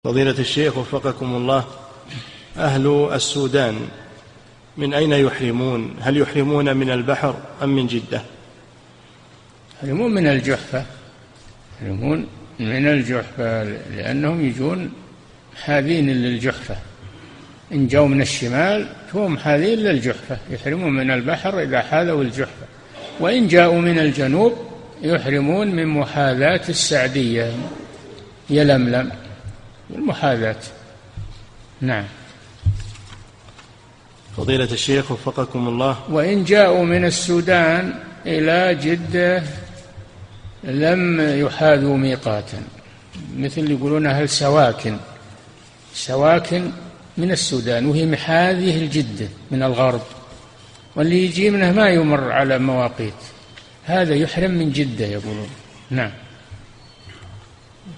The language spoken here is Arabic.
فضيلة الشيخ وفقكم الله، أهل السودان من أين يحرمون؟ هل يحرمون من البحر أم من جدة؟ يحرمون من الجحفة، يحرمون من الجحفة لأنهم يجون حاذين للجحفة، إن جاءوا من الشمال هم حاذين للجحفة، يحرمون من البحر إذا حاذوا الجحفة. وإن جاءوا من الجنوب يحرمون من محاذاة السعدية يلملم المحاذاة. نعم. فضيلة الشيخ وفقكم الله، وإن جاءوا من السودان إلى جدة لم يحاذوا ميقاتا، مثل يقولون أهل سواكن من السودان وهي محاذيه الجدة من الغرب، واللي يجي منه ما يمر على مواقيت، هذا يحرم من جدة يقولون. نعم.